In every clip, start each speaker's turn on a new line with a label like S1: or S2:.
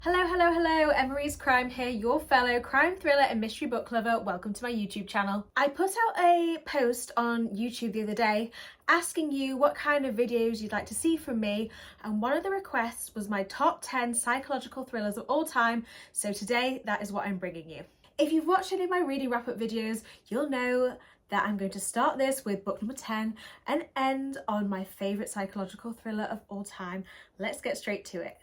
S1: Hello, hello, hello, Emery's Crime here, your fellow crime thriller and mystery book lover. Welcome to my YouTube channel. I put out a post on YouTube the other day asking you what kind of videos you'd like to see from me, and one of the requests was my top 10 psychological thrillers of all time, so today that is what I'm bringing you. If you've watched any of my reading wrap-up videos, you'll know that I'm going to start this with book number 10 and end on my favourite psychological thriller of all time. Let's get straight to it.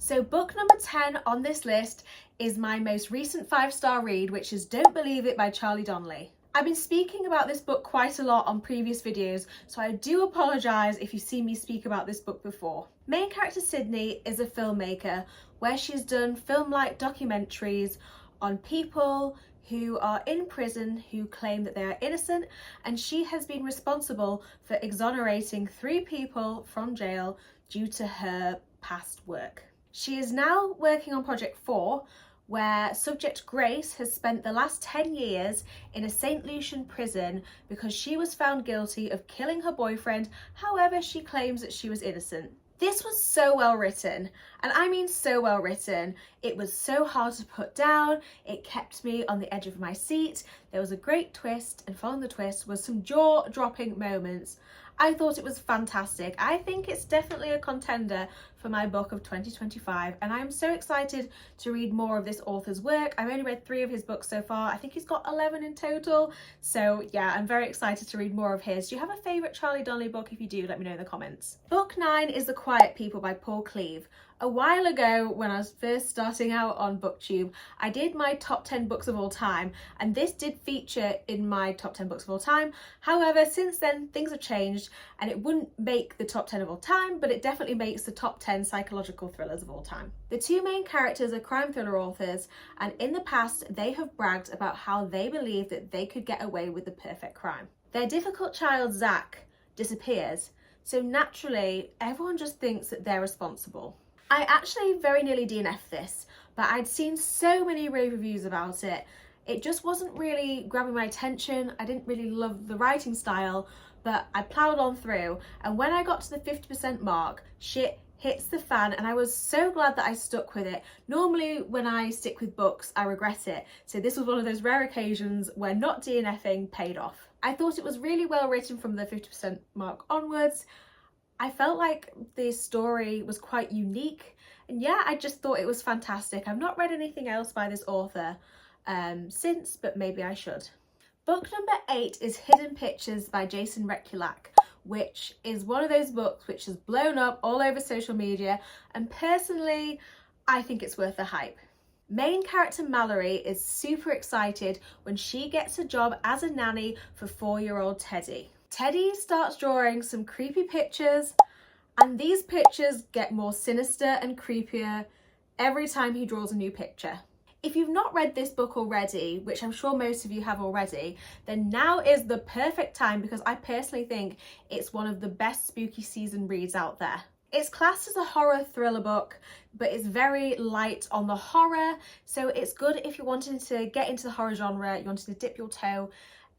S1: So book number 10 on this list is my most recent 5-star read, which is Don't Believe It by Charlie Donnelly. I've been speaking about this book quite a lot on previous videos, so I do apologise if you've seen me speak about this book before. Main character Sydney is a filmmaker where she's done film-like documentaries on people who are in prison who claim that they are innocent, and she has been responsible for exonerating 3 people from jail due to her past work. She is now working on Project 4, where subject Grace has spent the last 10 years in a St. Lucian prison because she was found guilty of killing her boyfriend. However, she claims that she was innocent. This was so well written, and I mean so well written. It was so hard to put down. It kept me on the edge of my seat. There was a great twist, and following the twist was some jaw-dropping moments. I thought it was fantastic. I think it's definitely a contender for my book of 2025, and I'm so excited to read more of this author's work. I've only read 3 of his books so far. I think he's got 11 in total. So yeah, I'm very excited to read more of his. Do you have a favourite Charlie Donnelly book? If you do, let me know in the comments. Book 9 is The Quiet People by Paul Cleave. A while ago, when I was first starting out on BookTube, I did my top 10 books of all time, and this did feature in my top 10 books of all time. However, since then, things have changed, and it wouldn't make the top 10 of all time, but it definitely makes the top 10 psychological thrillers of all time. The 2 main characters are crime thriller authors, and in the past, they have bragged about how they believe that they could get away with the perfect crime. Their difficult child, Zach, disappears, so naturally, everyone just thinks that they're responsible. I actually very nearly DNF'd this, but I'd seen so many rave reviews about it. It just wasn't really grabbing my attention. I didn't really love the writing style, but I ploughed on through, and when I got to the 50% mark, shit hits the fan, and I was so glad that I stuck with it. Normally when I stick with books, I regret it, so this was one of those rare occasions where not DNFing paid off. I thought it was really well written from the 50% mark onwards. I felt like the story was quite unique, and yeah, I just thought it was fantastic. I've not read anything else by this author since, but maybe I should. Book number 8 is Hidden Pictures by Jason Rekulak, which is one of those books which has blown up all over social media, and personally, I think it's worth the hype. Main character Mallory is super excited when she gets a job as a nanny for 4-year-old Teddy. Teddy starts drawing some creepy pictures, and these pictures get more sinister and creepier every time he draws a new picture. If you've not read this book already, which I'm sure most of you have already, then now is the perfect time, because I personally think it's one of the best spooky season reads out there. It's classed as a horror thriller book, but it's very light on the horror, so it's good if you're wanting to get into the horror genre, you wanted to dip your toe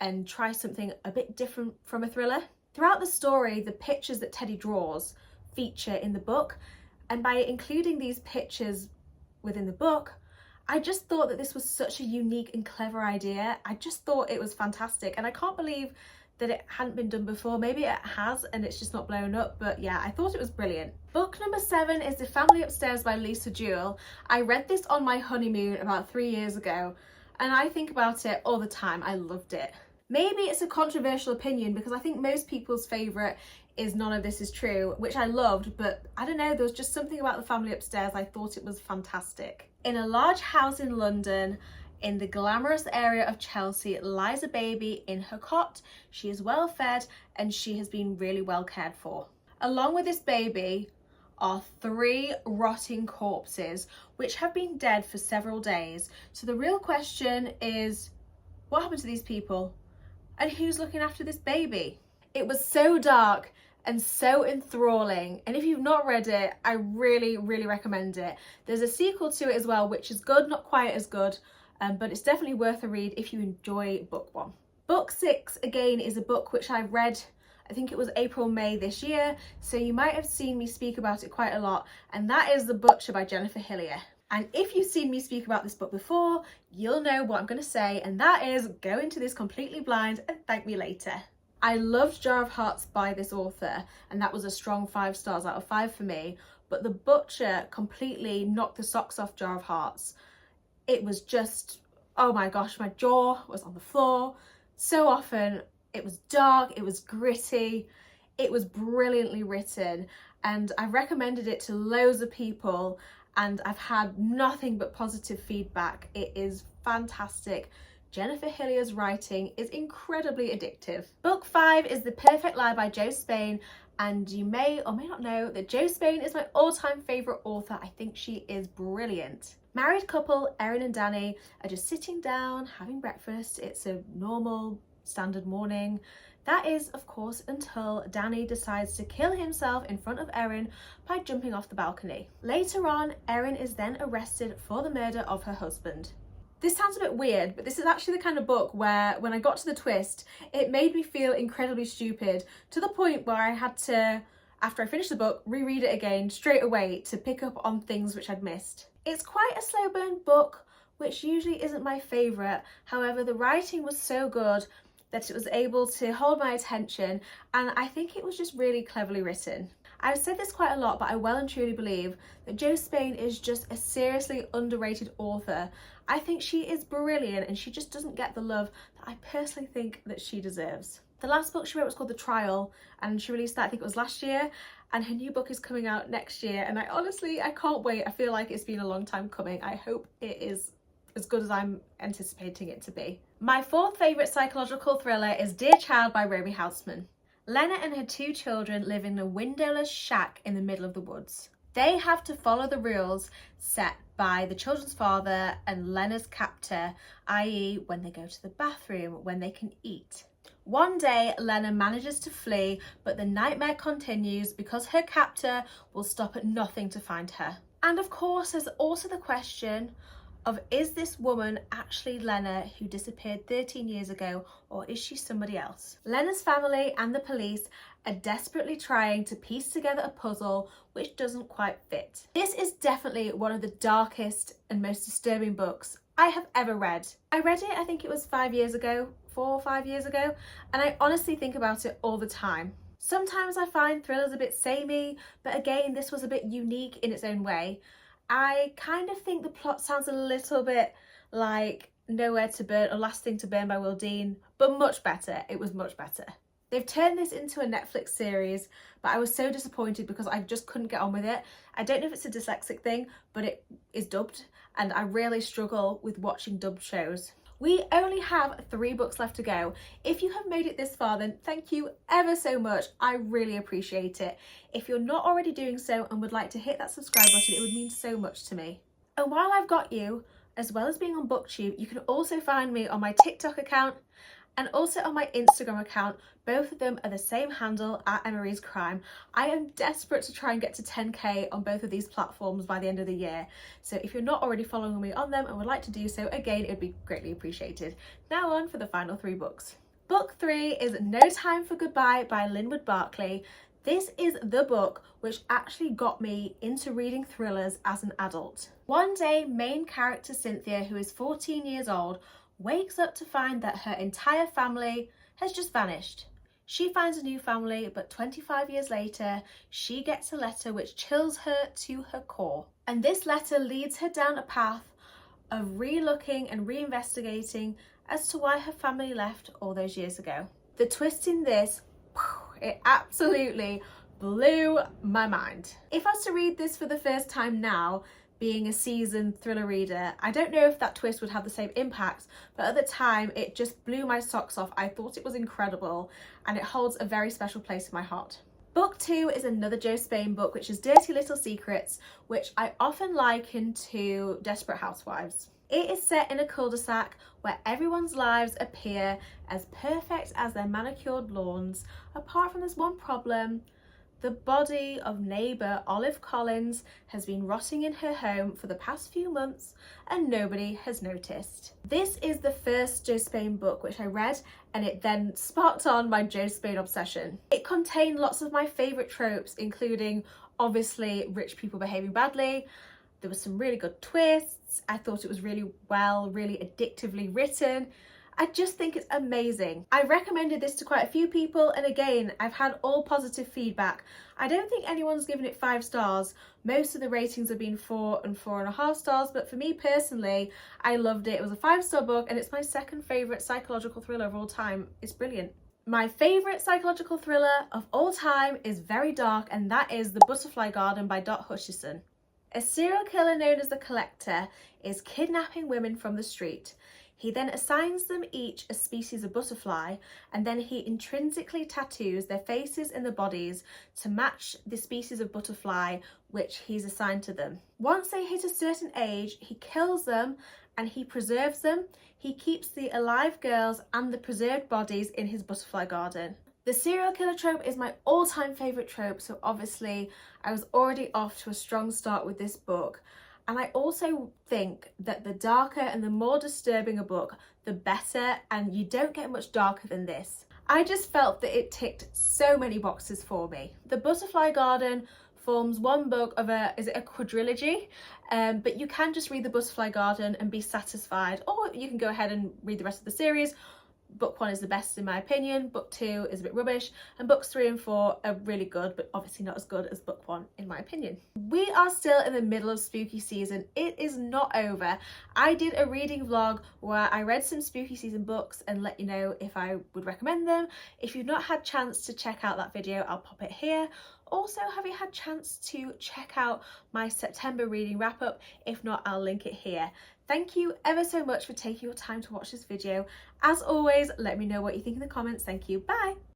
S1: and try something a bit different from a thriller. Throughout the story, the pictures that Teddy draws feature in the book, and by including these pictures within the book, I just thought that this was such a unique and clever idea. I just thought it was fantastic, and I can't believe that it hadn't been done before. Maybe it has and it's just not blown up, but yeah, I thought it was brilliant. Book number 7 is The Family Upstairs by Lisa Jewell. I read this on my honeymoon about 3 years ago, and I think about it all the time. I loved it. Maybe it's a controversial opinion, because I think most people's favourite is None of This Is True, which I loved, but I don't know, there was just something about The Family Upstairs. I thought it was fantastic. In a large house in London, in the glamorous area of Chelsea, lies a baby in her cot. She is well fed and she has been really well cared for. Along with this baby are 3 rotting corpses, which have been dead for several days. So the real question is, what happened to these people? And who's looking after this baby? It was so dark and so enthralling, and if you've not read it, I really recommend it. There's a sequel to it as well, which is good, not quite as good, but it's definitely worth a read if you enjoy book 1. Book 6 again is a book which I read I think it was April, May this year, so you might have seen me speak about it quite a lot, and that is The Butcher by Jennifer Hillier. And if you've seen me speak about this book before, you'll know what I'm going to say, and that is go into this completely blind and thank me later. I loved Jar of Hearts by this author, and that was a strong 5 stars out of 5 for me, but The Butcher completely knocked the socks off Jar of Hearts. It was just, oh my gosh, my jaw was on the floor so often. It was dark, it was gritty, it was brilliantly written, and I recommended it to loads of people and I've had nothing but positive feedback. It is fantastic. Jennifer Hillier's writing is incredibly addictive. Book 5 is The Perfect Lie by Jo Spain, and you may or may not know that Jo Spain is my all-time favourite author. I think she is brilliant. Married couple Erin and Danny are just sitting down having breakfast. It's a normal standard morning. That is, of course, until Danny decides to kill himself in front of Erin by jumping off the balcony. Later on, Erin is then arrested for the murder of her husband. This sounds a bit weird, but this is actually the kind of book where when I got to the twist, it made me feel incredibly stupid, to the point where I had to, after I finished the book, reread it again straight away to pick up on things which I'd missed. It's quite a slow burn book, which usually isn't my favourite. However, the writing was so good that it was able to hold my attention, and I think it was just really cleverly written. I've said this quite a lot, but I well and truly believe that Jo Spain is just a seriously underrated author. I think she is brilliant and she just doesn't get the love that I personally think that she deserves. The last book she wrote was called The Trial, and she released that, I think it was last year, and her new book is coming out next year, and I can't wait. I feel like it's been a long time coming. I hope it is as good as I'm anticipating it to be. My 4th favourite psychological thriller is Dear Child by Romy Hausman. Lena and her 2 children live in a windowless shack in the middle of the woods. They have to follow the rules set by the children's father and Lena's captor, i.e. when they go to the bathroom, when they can eat. One day, Lena manages to flee, but the nightmare continues because her captor will stop at nothing to find her. And of course, there's also the question of, is this woman actually Lena who disappeared 13 years ago, or is she somebody else? Lena's family and the police are desperately trying to piece together a puzzle which doesn't quite fit. This is definitely one of the darkest and most disturbing books I have ever read. I read it, I think it was 5 years ago, 4 or 5 years ago, and I honestly think about it all the time. Sometimes I find thrillers a bit samey, but again, this was a bit unique in its own way. I kind of think the plot sounds a little bit like Nowhere to Burn or Last Thing to Burn by Will Dean, but much better. It was much better. They've turned this into a Netflix series, but I was so disappointed because I just couldn't get on with it. I don't know if it's a dyslexic thing, but it is dubbed, and I really struggle with watching dubbed shows. We only have 3 books left to go. If you have made it this far, then thank you ever so much. I really appreciate it. If you're not already doing so and would like to hit that subscribe button, it would mean so much to me. And while I've got you, as well as being on BookTube, you can also find me on my TikTok account and also on my Instagram account. Both of them are the same handle, @EmmaReesCrime. I am desperate to try and get to 10k on both of these platforms by the end of the year. So if you're not already following me on them and would like to do so, again, it would be greatly appreciated. Now on for the final 3 books. Book 3 is No Time for Goodbye by Linwood Barclay. This is the book which actually got me into reading thrillers as an adult. One day, main character Cynthia, who is 14 years old, wakes up to find that her entire family has just vanished. She finds a new family, but 25 years later, she gets a letter which chills her to her core. And this letter leads her down a path of re-looking and re-investigating as to why her family left all those years ago. The twist in this, it absolutely blew my mind. If I was to read this for the first time now, being a seasoned thriller reader, I don't know if that twist would have the same impact, but at the time it just blew my socks off. I thought it was incredible and it holds a very special place in my heart. Book 2 is another Jo Spain book, which is Dirty Little Secrets, which I often liken to Desperate Housewives. It is set in a cul-de-sac where everyone's lives appear as perfect as their manicured lawns, apart from this one problem: The body of neighbour Olive Collins has been rotting in her home for the past few months and nobody has noticed. This is the first Joe Spain book which I read, and it then sparked on my Joe Spain obsession. It contained lots of my favourite tropes, including obviously rich people behaving badly. There was some really good twists. I thought it was really addictively written. I just think it's amazing. I recommended this to quite a few people, and again, I've had all positive feedback. I don't think anyone's given it 5 stars. Most of the ratings have been 4 and 4.5 stars, but for me personally, I loved it. It was a 5-star book, and it's my second favourite psychological thriller of all time. It's brilliant. My favourite psychological thriller of all time is very dark, and that is The Butterfly Garden by Dot Hutchison. A serial killer known as the Collector is kidnapping women from the street. He then assigns them each a species of butterfly, and then he intrinsically tattoos their faces and their bodies to match the species of butterfly which he's assigned to them. Once they hit a certain age, he kills them and he preserves them. He keeps the alive girls and the preserved bodies in his butterfly garden. The serial killer trope is my all-time favourite trope, so obviously I was already off to a strong start with this book. And I also think that the darker and the more disturbing a book, the better, and you don't get much darker than this. I just felt that it ticked so many boxes for me. The Butterfly Garden forms one book of a quadrilogy, but you can just read The Butterfly Garden and be satisfied, or you can go ahead and read the rest of the series. Book 1 is the best in my opinion, book 2 is a bit rubbish, and books 3 and 4 are really good, but obviously not as good as book 1 in my opinion. We are still in the middle of spooky season. It is not over. I did a reading vlog where I read some spooky season books and let you know if I would recommend them. If you've not had chance to check out that video, I'll pop it here. Also, have you had chance to check out my September reading wrap up? If not, I'll link it here. Thank you ever so much for taking your time to watch this video. As always, let me know what you think in the comments. Thank you. Bye.